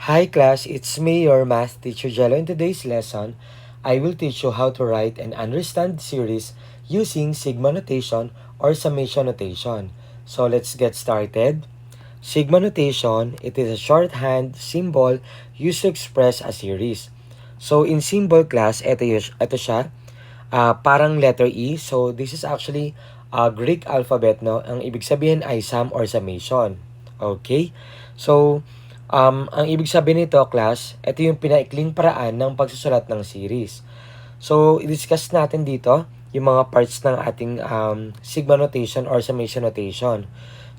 Hi class, it's me, your math teacher Jello. In today's lesson, I will teach you how to write and understand series using sigma notation or summation notation. So let's get started. Sigma notation, it is a shorthand symbol used to express a series. So in symbol class, ito siya, parang letter E. So this is actually a Greek alphabet, no? Ang ibig sabihin ay sum or summation. Okay? So, ang ibig sabihin nito, class, ito yung pinaikling paraan ng pagsusulat ng series. So, i-discuss natin dito yung mga parts ng ating sigma notation or summation notation.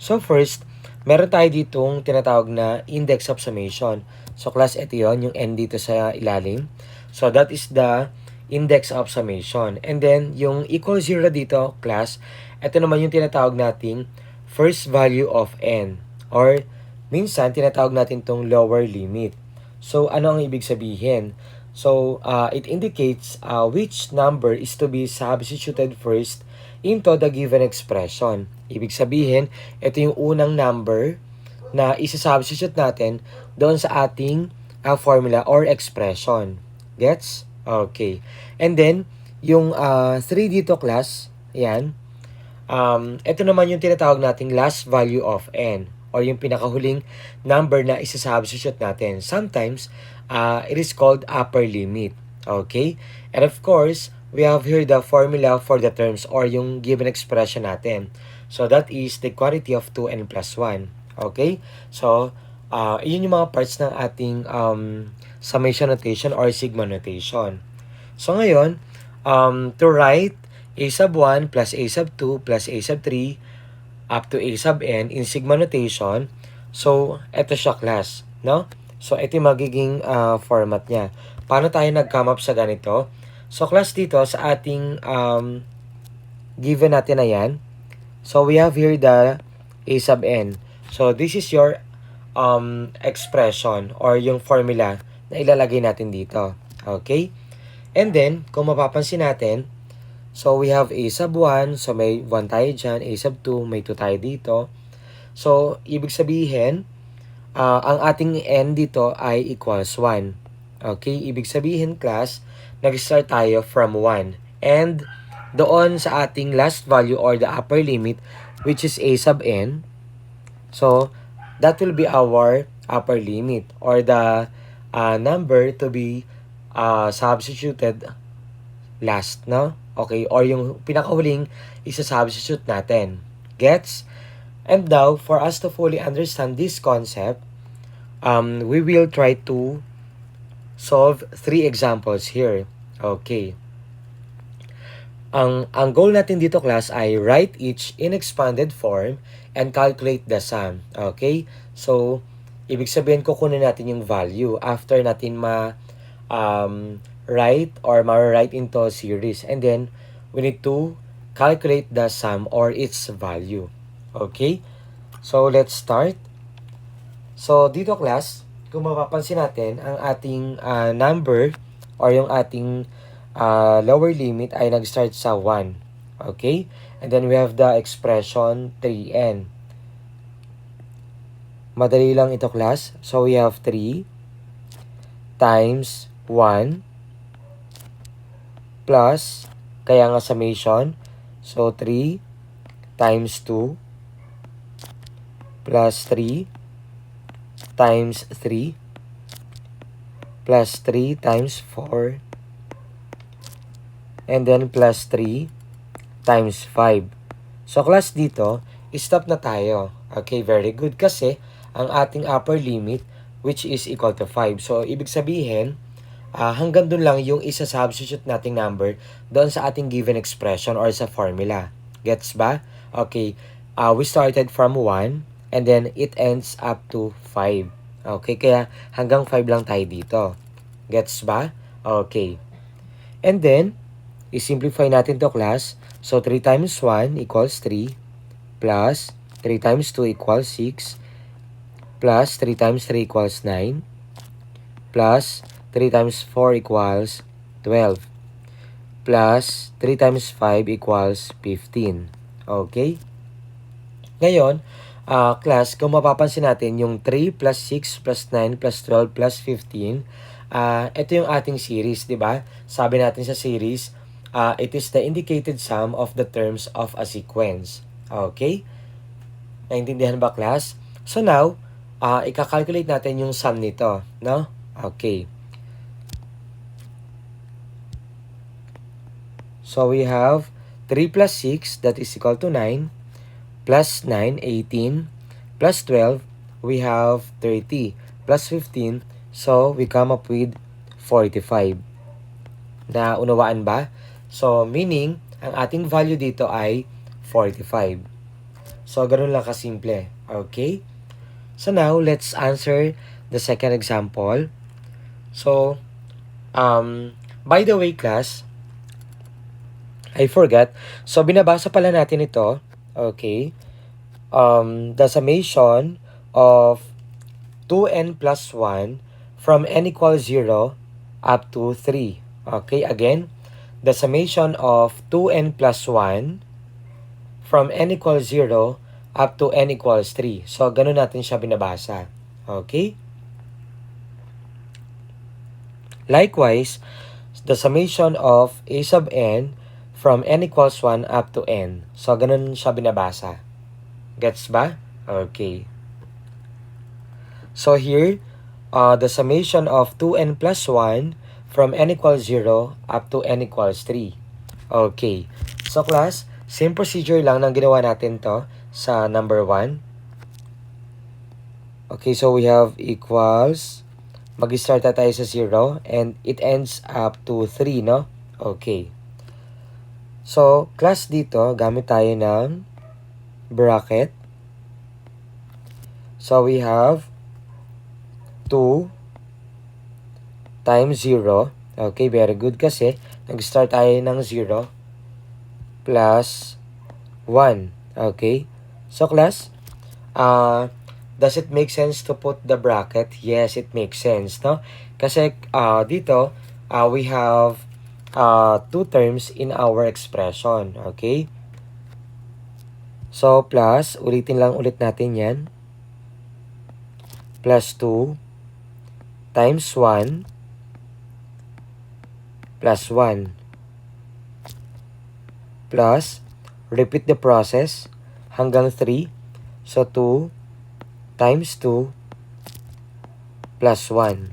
So, first, meron tayo ditong tinatawag na index of summation. So, class, ito yun, yung n dito sa ilalim. So, that is the index of summation. And then, yung equal 0 dito, class, ito naman yung tinatawag nating first value of n. Or, minsan, tinatawag natin tong lower limit. So, ano ang ibig sabihin? So, it indicates which number is to be substituted first into the given expression. Ibig sabihin, ito yung unang number na isa-substitute natin doon sa ating formula or expression. Gets? Okay. And then, yung 3 dito class, yan. Ito naman yung tinatawag nating last value of n or yung pinakahuling number na isa-substitute natin. Sometimes, it is called upper limit. Okay? And of course, we have here the formula for the terms or yung given expression natin. So, that is the quantity of 2n plus 1. Okay? So, yun yung mga parts ng ating summation notation or sigma notation. So, ngayon, to write a sub 1 plus a sub 2 plus a sub 3 up to a sub n in sigma notation. So, eto siya class, no? So, ito yung magiging format niya. Paano tayo nag-come up sa ganito? So, class dito sa ating given natin na yan. So, we have here the a sub n. So, this is your expression or yung formula na ilalagay natin dito. Okay? And then, kung mapapansin natin, so, we have a sub 1. So, may 1 tayo dyan. A sub 2, may 2 tayo dito. So, ibig sabihin, ang ating n dito ay equals 1. Okay? Ibig sabihin, class, nag-start tayo from 1. And, doon sa ating last value or the upper limit, which is a sub n. So, that will be our upper limit or the number to be substituted last, no? Okay, or yung pinakahuling isa-substitute natin. Gets? And now, for us to fully understand this concept, we will try to solve 3 examples here. Okay. Ang goal natin dito, class, ay write each in expanded form and calculate the sum. Okay? So, ibig sabihin kukunin natin yung value after natin write or ma-write into a series. And then, we need to calculate the sum or its value. Okay? So, let's start. So, dito class, kung mapapansin natin, ang ating number or yung ating lower limit ay nag-start sa 1. Okay? And then, we have the expression 3n. Madali lang ito class. So, we have 3 times 1 plus, kaya nga summation, so 3 times 2 plus 3 times 3 plus 3 times 4 and then plus 3 times 5. So class dito, stop na tayo. Okay, very good kasi ang ating upper limit which is equal to 5. So ibig sabihin, hanggang dun lang yung isa-substitute nating number doon sa ating given expression or sa formula. Gets ba? Okay. We started from 1 and then it ends up to 5. Okay, kaya hanggang 5 lang tayo dito. Gets ba? Okay. And then, i-simplify natin to class. So, 3 times 1 equals 3 plus 3 times 2 equals 6 plus 3 times 3 equals 9 plus 3 times 4 equals 12. Plus 3 times 5 equals 15. Okay? Ngayon, class, kung mapapansin natin, yung 3 plus 6 plus 9 plus 12 plus 15, ito yung ating series, di ba? Sabi natin sa series, it is the indicated sum of the terms of a sequence. Okay? Naintindihan ba, class? So now, ika-calculate natin yung sum nito, no? Okay. So we have 3 plus 6, that is equal to 9, plus 9, 18, plus 12, we have 30, plus 15, so we come up with 45. Naunawaan ba? So, meaning, ang ating value dito ay 45. So, ganun lang kasimple. Okay? So, now, let's answer the second example. So, by the way, class, I forgot. So, binabasa pala natin ito. Okay? The summation of 2n plus 1 from n equals 0 up to 3. Okay, again, the summation of 2n plus 1 from n equals 0 up to n equals 3. So, ganun natin siya binabasa. Okay? Likewise, the summation of a sub n from n equals 1 up to n. So, ganun siya binabasa. Gets ba? Okay. So, here, the summation of 2n plus 1 from n equals 0 up to n equals 3. Okay. So, class, same procedure lang nang ginawa natin to sa number 1. Okay, so we have equals, mag-start na tayo sa 0 and it ends up to 3, no? Okay. So, class dito, gamit tayo ng bracket. So, we have 2 times 0. Okay, very good kasi nag-start tayo ng 0 plus 1. Okay. So, class, does it make sense to put the bracket? Yes, it makes sense, no? Kasi dito, we have two terms in our expression. Okay? So, plus, ulitin lang ulit natin yan. Plus 2 times 1 plus 1 plus, repeat the process hanggang 3. So, 2 times 2 plus 1.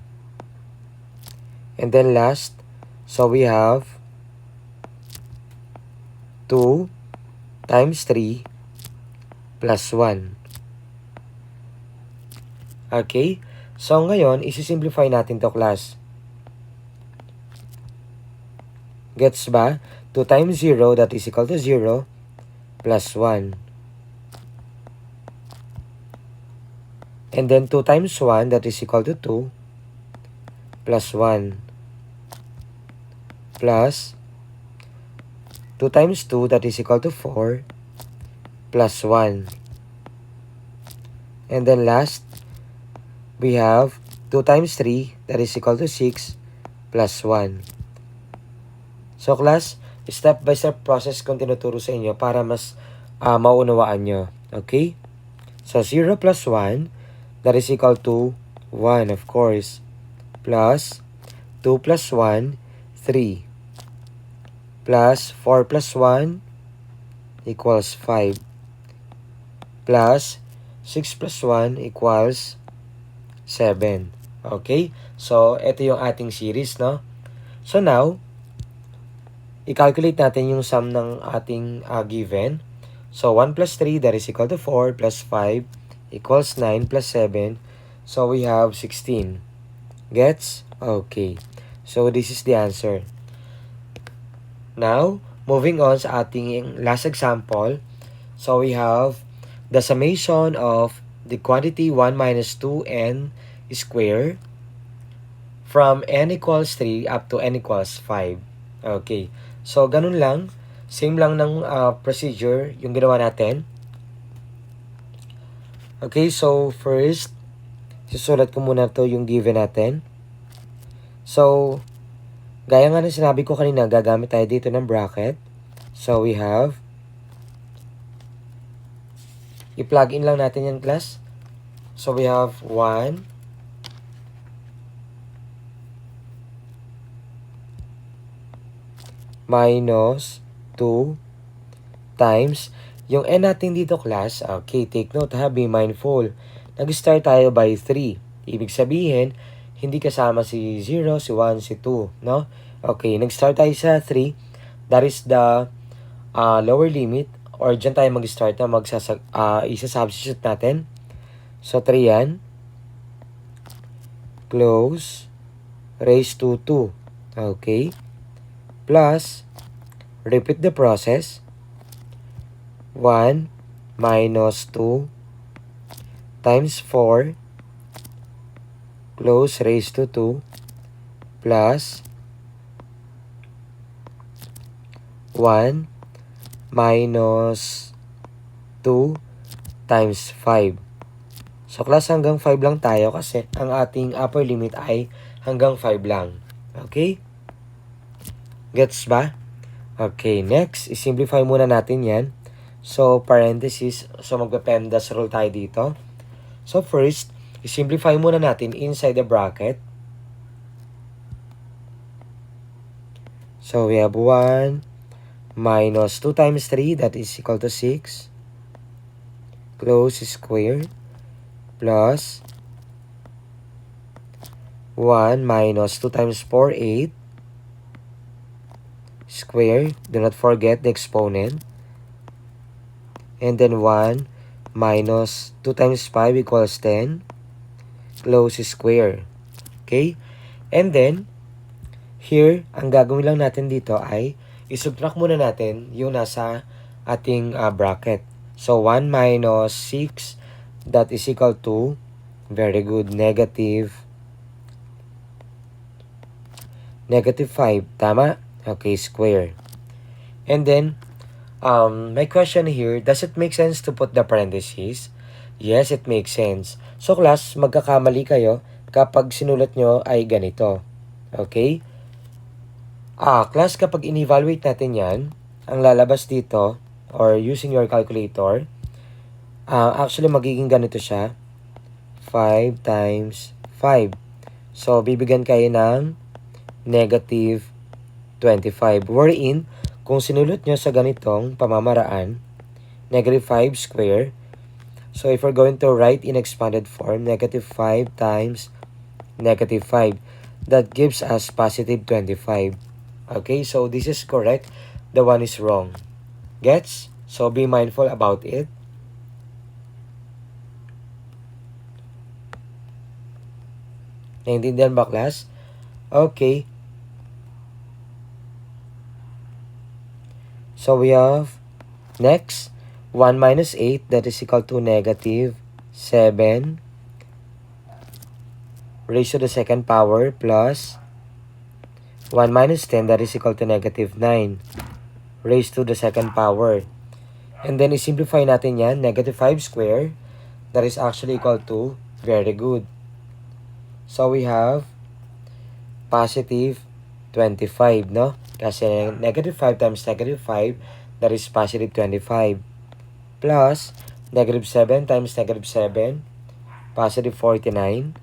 And then last, so we have 2 times 3 plus 1. Okay? So, ngayon, isi-simplify natin to, class. Gets ba? 2 times 0, that is equal to 0, plus 1. And then 2 times 1, that is equal to 2, plus 1. Plus 2 times 2, that is equal to 4, plus 1. And then last, we have 2 times 3, that is equal to 6, plus 1. So, class, step-by-step process kong tinuturo sa inyo para mas maunawaan nyo. Okay? So, 0 plus 1, that is equal to 1, of course. Plus 2 plus 1, 3. Plus 4 plus 1 equals 5. Plus 6 plus 1 equals 7. Okay? So, ito yung ating series, no? So, now, i-calculate natin yung sum ng ating given. So, 1 plus 3, that is equal to 4, plus 5 equals 9 plus 7. So, we have 16. Gets? Okay. So, this is the answer. Now, moving on sa ating last example. So, we have the summation of the quantity 1 minus 2n square from n equals 3 up to n equals 5. Okay. So, ganun lang. Same lang ng procedure yung ginawa natin. Okay, so first, susulat ko muna to yung given natin. So, gaya nga ng sinabi ko kanina, gagamit tayo dito ng bracket. So, we have I-plug in lang natin yan, class. So we have 1 minus 2 times yung n natin dito, class. Okay, take note ha, be mindful. Nag-start tayo by 3. Ibig sabihin, hindi kasama si 0, si 1, si 2, no? Okay, nag-start tayo sa 3. That is the lower limit, or dyan tayo mag-start na isa-substitute natin. So, 3 yan. Close, raised to 2. Okay. Plus, repeat the process. 1 minus 2 times 4 close raised to 2 plus 1 minus 2 times 5. So, class, hanggang 5 lang tayo kasi ang ating upper limit ay hanggang 5 lang. Okay? Gets ba? Okay, next, isimplify muna natin yan. So, parenthesis. So, magpe-PEMDAS rule tayo dito. So, first, isimplify muna natin inside the bracket. So, we have 1 minus 2 times 3, that is equal to 6. Close square. Plus 1 minus 2 times 4, 8. Square. Do not forget the exponent. And then 1 minus 2 times 5 equals 10. Close square. Okay? And then, here, ang gagawin lang natin dito ay isubtract muna natin yung nasa ating bracket. So, 1 minus 6, that is equal to, very good, negative 5. Tama? Okay, square. And then, my question here, does it make sense to put the parentheses? Yes, it makes sense. So, class, magkakamali kayo kapag sinulat nyo ay ganito. Okay? Class, kapag in-evaluate natin yan, ang lalabas dito, or using your calculator, actually magiging ganito siya. 5 times 5. So, bibigyan kayo ng negative 25. Wherein, kung sinulat nyo sa ganitong pamamaraan, negative 5 square. So, if we're going to write in expanded form, negative 5 times negative 5, that gives us positive 25. Okay, so this is correct. The one is wrong. Gets? So, be mindful about it. Naintindihan ba, class? Okay. So, we have next, 1 minus 8, that is equal to negative 7 raised to the second power plus 1 minus 10, that is equal to negative 9 raised to the second power. And then, isimplify natin yan, negative 5 square, that is actually equal to, very good. So, we have positive 25, no? Kasi negative 5 times negative 5, that is positive 25. Plus, negative 7 times negative 7, positive 49.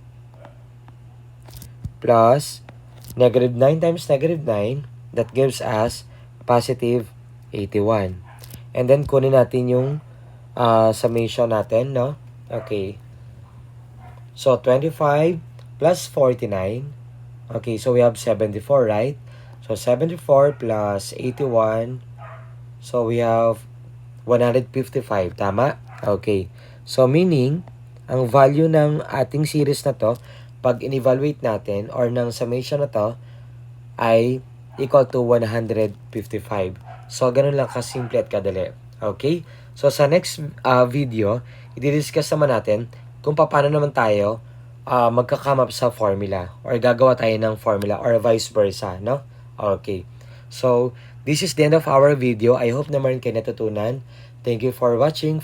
Plus, negative 9 times negative 9, that gives us positive 81. And then, kunin natin yung summation natin, no? Okay. So, 25 plus 49. Okay, so we have 74, right? So, 74 plus 81. So, we have 155. Tama? Okay. So, meaning, ang value ng ating series na to, pag in-evaluate natin, or ng summation na to, ay equal to 155. So, ganun lang kasimple at kadali. Okay? So, sa next video, i-discuss naman natin kung paano naman tayo magka-come up sa formula, or gagawa tayo ng formula, or vice versa, no? Okay. So, this is the end of our video. I hope naman kayo natutunan. Thank you for watching.